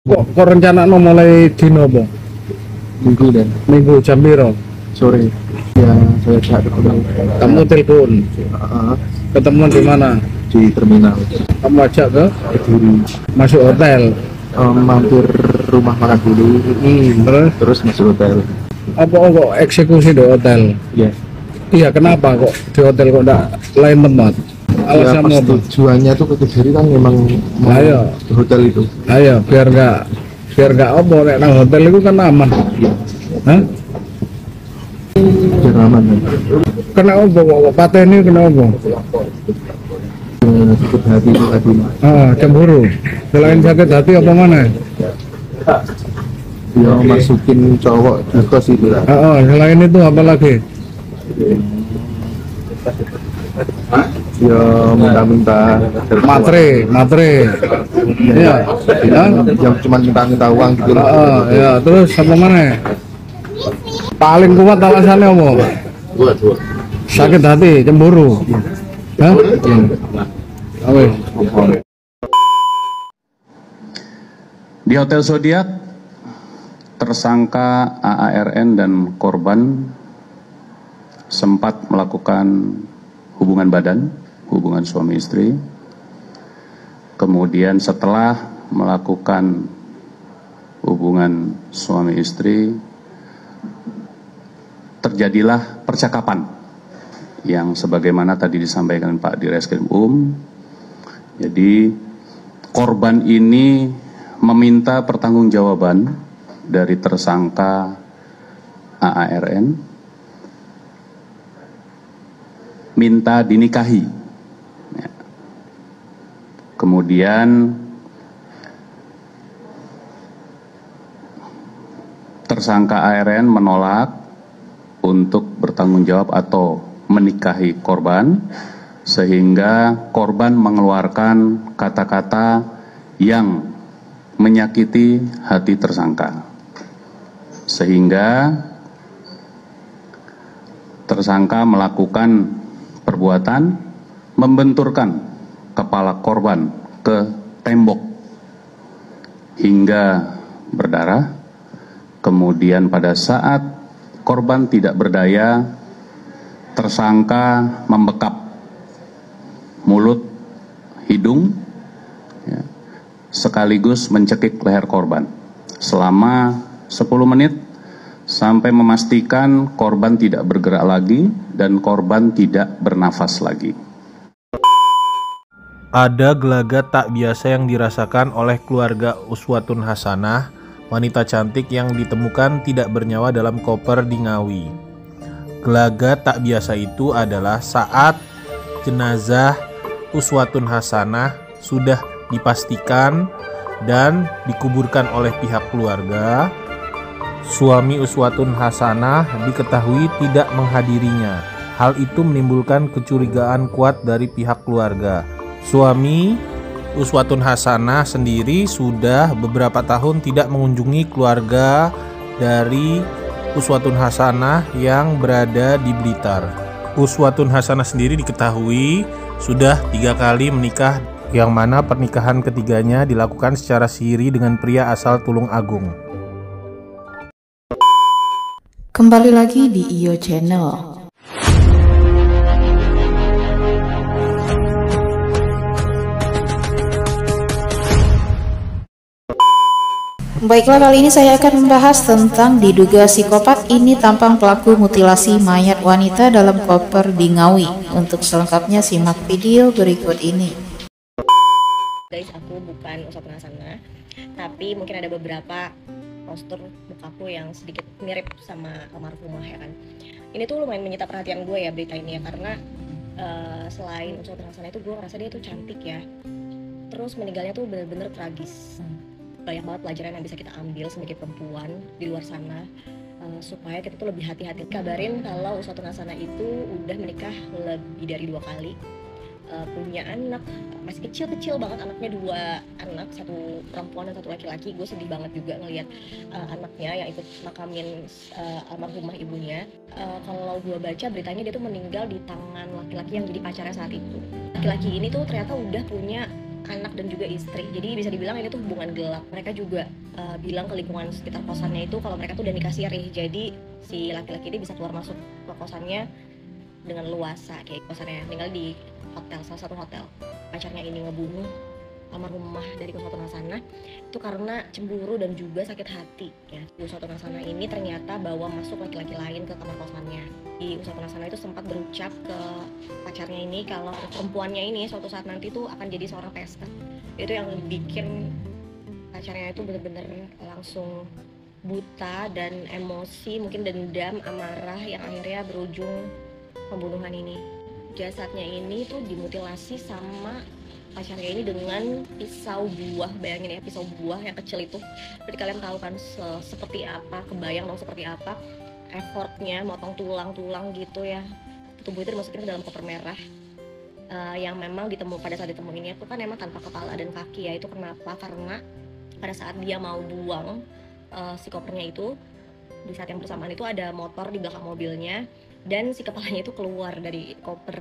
Kok rencana mulai dino apa? Minggu dan Minggu jam piro? sore ya saya cari ketemu. Kamu telepon. Ketemuan di mana? Di terminal Kamu ajak ke Kediri. masuk hotel. Mampir rumah makan dulu Terus masuk hotel. apa kok eksekusi di hotel? Ya Iya, kenapa kok di hotel kok enggak lain tempat? ya Alasanmu pas apa? tujuannya tuh ke Kediri kan memang mau Ayo. ke hotel itu. Ayo, biar enggak apa nek nang hotel itu kan aman. Ya Hah? biar aman kan. Kena apa kok pateni kena apa? Sakit hati itu tadi Cemburu. Selain sakit hati apa mana? dia masukin cowok di kos itu lah. Selain itu apa lagi? Dia minta-minta Matre. Iya. yang cuma minta uang gitu loh. Ya, terus apa mana? Paling kuat alasannya apa? Sakit hati, cemburu. Hah? Oke. Di Hotel Zodiac, tersangka AARN dan korban sempat melakukan hubungan badan, hubungan suami istri. Kemudian setelah melakukan hubungan suami istri, terjadilah percakapan yang sebagaimana tadi disampaikan Pak Direskrim Jadi korban ini meminta pertanggungjawaban dari tersangka AARN, minta dinikahi. Ya. Kemudian tersangka ARN menolak untuk bertanggung jawab atau menikahi korban, sehingga korban mengeluarkan kata-kata yang menyakiti hati tersangka, sehingga tersangka melakukan perbuatan membenturkan kepala korban ke tembok hingga berdarah. Kemudian pada saat korban tidak berdaya, tersangka membekap mulut, hidung, ya, sekaligus mencekik leher korban selama 10 menit sampai memastikan korban tidak bergerak lagi dan korban tidak bernafas lagi. Ada gelagat tak biasa yang dirasakan oleh keluarga Uswatun Hasanah, wanita cantik yang ditemukan tidak bernyawa dalam koper di Ngawi. Gelagat tak biasa itu adalah saat jenazah Uswatun Hasanah sudah dipastikan dan dikuburkan oleh pihak keluarga. Suami Uswatun Hasanah diketahui tidak menghadirinya. Hal itu menimbulkan kecurigaan kuat dari pihak keluarga. Suami Uswatun Hasanah sendiri sudah beberapa tahun tidak mengunjungi keluarga dari Uswatun Hasanah yang berada di Blitar. Uswatun Hasanah sendiri diketahui sudah 3 kali menikah, yang mana pernikahan ketiganya dilakukan secara siri dengan pria asal Tulung Agung. Kembali lagi di IO Channel. Baiklah, kali ini saya akan membahas tentang diduga psikopat ini tampang pelaku mutilasi mayat wanita dalam koper di Ngawi. Untuk selengkapnya simak video berikut ini. Guys, aku bukan Uswatun Hasanah, tapi mungkin ada beberapa postur mukaku yang sedikit mirip sama almarhumah, ya kan. Ini tuh lumayan menyita perhatian gue ya berita ini ya, karena selain Uswatun Hasanah itu gue ngerasa dia tuh cantik ya. Terus meninggalnya tuh bener-bener tragis. Banyak banget pelajaran yang bisa kita ambil sebagai perempuan di luar sana, supaya kita tuh lebih hati-hati. Kabarin kalau Uswatun Hasanah itu udah menikah lebih dari 2 kali, punya anak, masih kecil-kecil banget anaknya, 2 anak, 1 perempuan dan 1 laki-laki. Gue sedih banget juga ngelihat anaknya yang ikut makamin almarhumah ibunya. Kalau gue baca beritanya, dia tuh meninggal di tangan laki-laki yang jadi pacarnya saat itu. Laki-laki ini tuh ternyata udah punya anak dan juga istri. Jadi bisa dibilang ini tuh hubungan gelap. Mereka juga bilang ke lingkungan sekitar kosannya itu kalau mereka tuh udah nikah siri. Jadi si laki-laki ini bisa keluar masuk ke kosannya dengan luasa, kayak kosannya tinggal di hotel, salah satu hotel. Pacarnya ini ngebunuh almarhumah dari Uswatun Hasanah itu karena cemburu dan juga sakit hati ya. Uswatun Hasanah ini ternyata bawa masuk laki-laki lain ke kamar kosannya. Di Uswatun Hasanah itu sempat berucap ke pacarnya ini kalau perempuannya ini suatu saat nanti tuh akan jadi seorang pesta. Itu yang bikin pacarnya itu benar-benar langsung buta dan emosi, mungkin dendam, amarah yang akhirnya berujung pembunuhan ini. Jasadnya ini tuh dimutilasi sama pacarnya ini dengan pisau buah. Bayangin ya, pisau buah yang kecil itu. Berarti kalian tahu kan seperti apa, kebayang dong seperti apa effortnya motong tulang-tulang gitu ya. Tubuh itu dimasukin ke dalam koper merah yang memang pada saat ditemuinnya itu kan emang tanpa kepala dan kaki ya. Itu kenapa? Karena pada saat dia mau buang si kopernya itu, di saat yang bersamaan itu ada motor di belakang mobilnya dan si kepalanya itu keluar dari koper.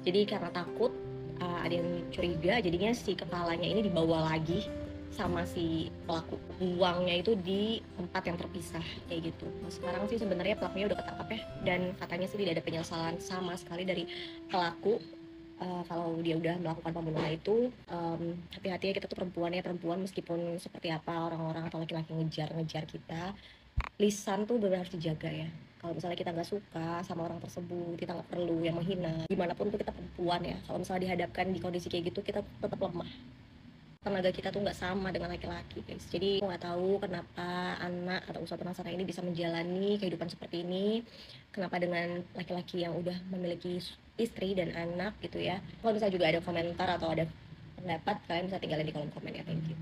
Jadi karena takut ada yang curiga, jadinya si kepalanya ini dibawa lagi sama si pelaku. Buangnya itu di tempat yang terpisah kayak gitu. Nah, sekarang sih sebenarnya pelakunya udah ketangkap ya, dan katanya sih tidak ada penyesalan sama sekali dari pelaku. Kalau dia udah melakukan pembunuhan itu, hati-hati ya, kita tuh perempuan meskipun seperti apa orang-orang atau laki-laki ngejar kita, lisan tuh benar harus dijaga ya. Kalau misalnya kita nggak suka sama orang tersebut, kita nggak perlu yang menghina. Gimana pun tuh kita perempuan ya, kalau misalnya dihadapkan di kondisi kayak gitu, kita tetap lemah. Tenaga kita tuh nggak sama dengan laki-laki, guys. Jadi nggak tahu kenapa anak atau Uswatun Hasanah ini bisa menjalani kehidupan seperti ini. Kenapa dengan laki-laki yang udah memiliki istri dan anak gitu ya. Kalau misalnya juga ada komentar atau ada pendapat, kalian bisa tinggalin di kolom komen ya. Thank you.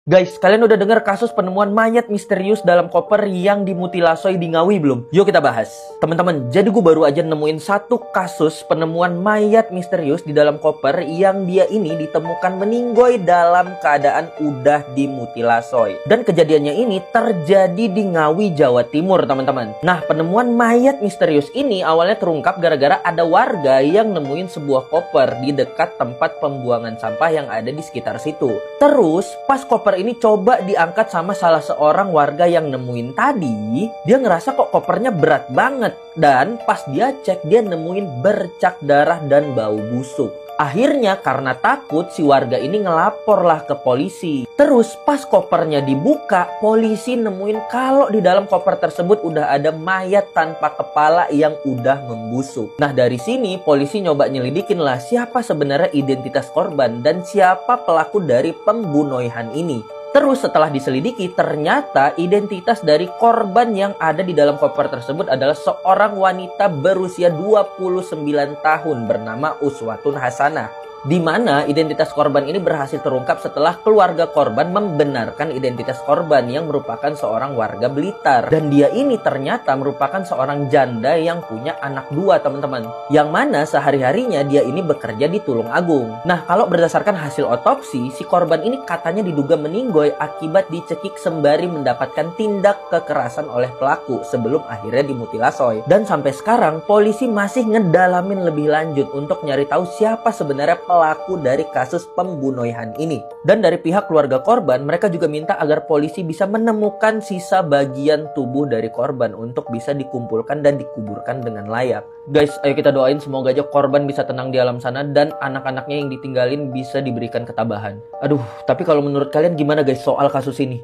Guys, kalian udah dengar kasus penemuan mayat misterius dalam koper yang dimutilasi di Ngawi belum? Yuk kita bahas. Teman-teman, jadi gue baru aja nemuin satu kasus penemuan mayat misterius di dalam koper yang dia ini ditemukan meninggoy dalam keadaan udah dimutilasi. Dan kejadiannya ini terjadi di Ngawi, Jawa Timur, teman-teman. Nah, penemuan mayat misterius ini awalnya terungkap gara-gara ada warga yang nemuin sebuah koper di dekat tempat pembuangan sampah yang ada di sekitar situ. Terus, pas koper ini coba diangkat sama salah seorang warga yang nemuin tadi, dia ngerasa kok kopernya berat banget. Dan pas dia cek, dia nemuin bercak darah dan bau busuk. Akhirnya karena takut, si warga ini ngelaporlah ke polisi. Terus pas kopernya dibuka, polisi nemuin kalau di dalam koper tersebut udah ada mayat tanpa kepala yang udah membusuk. Nah, dari sini polisi nyoba nyelidikin lah siapa sebenarnya identitas korban dan siapa pelaku dari pembunuhan ini. Terus setelah diselidiki, ternyata identitas dari korban yang ada di dalam koper tersebut adalah seorang wanita berusia 29 tahun bernama Uswatun Hasanah. Di mana identitas korban ini berhasil terungkap setelah keluarga korban membenarkan identitas korban yang merupakan seorang warga Blitar. Dan dia ini ternyata merupakan seorang janda yang punya anak 2, teman-teman. Yang mana sehari-harinya dia ini bekerja di Tulungagung. Nah, kalau berdasarkan hasil otopsi, si korban ini katanya diduga meninggoy akibat dicekik sembari mendapatkan tindak kekerasan oleh pelaku sebelum akhirnya dimutilasi. Dan sampai sekarang polisi masih ngedalamin lebih lanjut untuk nyari tahu siapa sebenarnya pelaku dari kasus pembunuhan ini. Dan dari pihak keluarga korban, mereka juga minta agar polisi bisa menemukan sisa bagian tubuh dari korban untuk bisa dikumpulkan dan dikuburkan dengan layak. Guys, ayo kita doain semoga aja korban bisa tenang di alam sana dan anak-anaknya yang ditinggalin bisa diberikan ketabahan. Aduh, tapi kalau menurut kalian gimana guys soal kasus ini?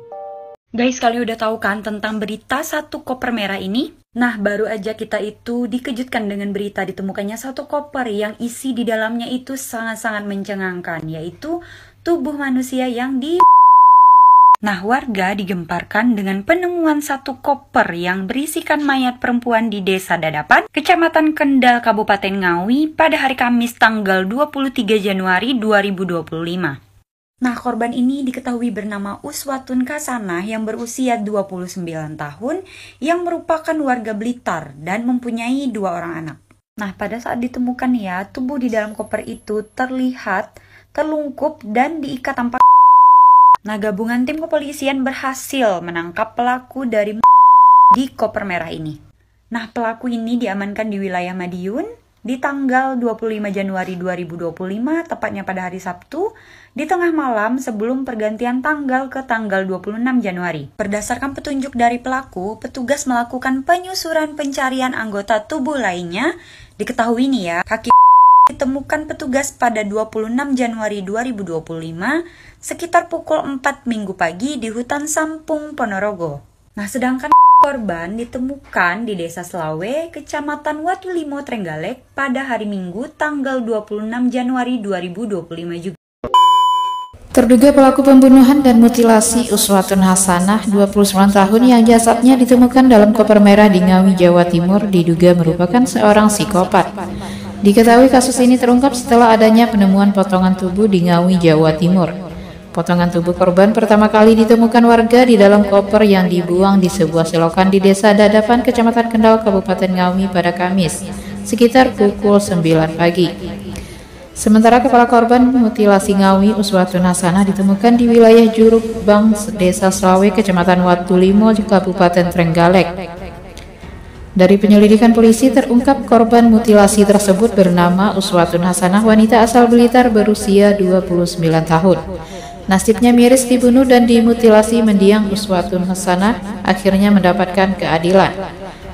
Guys, kalian udah tahu kan tentang berita satu koper merah ini? Nah, baru aja kita itu dikejutkan dengan berita ditemukannya satu koper yang isi di dalamnya itu sangat-sangat mencengangkan, yaitu tubuh manusia yang di... Nah, warga digemparkan dengan penemuan satu koper yang berisikan mayat perempuan di Desa Dadapan, Kecamatan Kendal, Kabupaten Ngawi pada hari Kamis tanggal 23 Januari 2025. Nah, korban ini diketahui bernama Uswatun Hasanah yang berusia 29 tahun yang merupakan warga Blitar dan mempunyai 2 orang anak. Nah, pada saat ditemukan ya, tubuh di dalam koper itu terlihat terlungkup dan diikat tanpa. Nah, gabungan tim kepolisian berhasil menangkap pelaku dari di koper merah ini. Nah, pelaku ini diamankan di wilayah Madiun di tanggal 25 Januari 2025, tepatnya pada hari Sabtu, di tengah malam sebelum pergantian tanggal ke tanggal 26 Januari. Berdasarkan petunjuk dari pelaku, petugas melakukan penyusuran pencarian anggota tubuh lainnya. Diketahui nih ya, kaki ditemukan petugas pada 26 Januari 2025 sekitar pukul 4 Minggu pagi di hutan Sampung, Ponorogo. Nah, sedangkan korban ditemukan di Desa Selawe, Kecamatan Watulimo, Trenggalek pada hari Minggu tanggal 26 Januari 2025 juga. Terduga pelaku pembunuhan dan mutilasi Uswatun Hasanah, 29 tahun yang jasadnya ditemukan dalam koper merah di Ngawi, Jawa Timur, diduga merupakan seorang psikopat. Diketahui kasus ini terungkap setelah adanya penemuan potongan tubuh di Ngawi, Jawa Timur. Potongan tubuh korban pertama kali ditemukan warga di dalam koper yang dibuang di sebuah selokan di Desa Dadapan, Kecamatan Kendal, Kabupaten Ngawi pada Kamis, sekitar pukul 9 pagi. Sementara kepala korban mutilasi Ngawi, Uswatun Hasanah, ditemukan di wilayah Juruk Bang, Desa Selawe, Kecamatan Watulimo, Kabupaten Trenggalek. Dari penyelidikan polisi terungkap korban mutilasi tersebut bernama Uswatun Hasanah, wanita asal Blitar berusia 29 tahun. Nasibnya miris dibunuh dan dimutilasi mendiang Uswatun Hasanah akhirnya mendapatkan keadilan.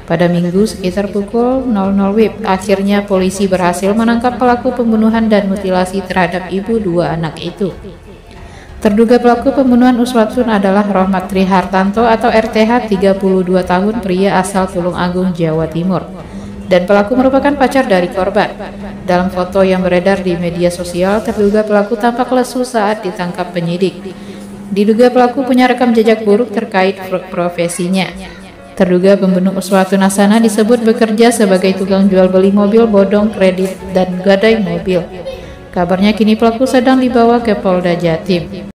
Pada Minggu sekitar pukul 00 WIB, akhirnya polisi berhasil menangkap pelaku pembunuhan dan mutilasi terhadap ibu dua anak itu. Terduga pelaku pembunuhan Uswatun adalah Rohmat Tri Hartanto atau RTH, 32 tahun, pria asal Tulung Agung, Jawa Timur. Dan pelaku merupakan pacar dari korban. Dalam foto yang beredar di media sosial, terduga pelaku tampak lesu saat ditangkap penyidik. Diduga pelaku punya rekam jejak buruk terkait profesinya. Terduga pembunuh Uswatun Hasanah disebut bekerja sebagai tukang jual beli mobil bodong, kredit, dan gadai mobil. Kabarnya kini pelaku sedang dibawa ke Polda Jatim.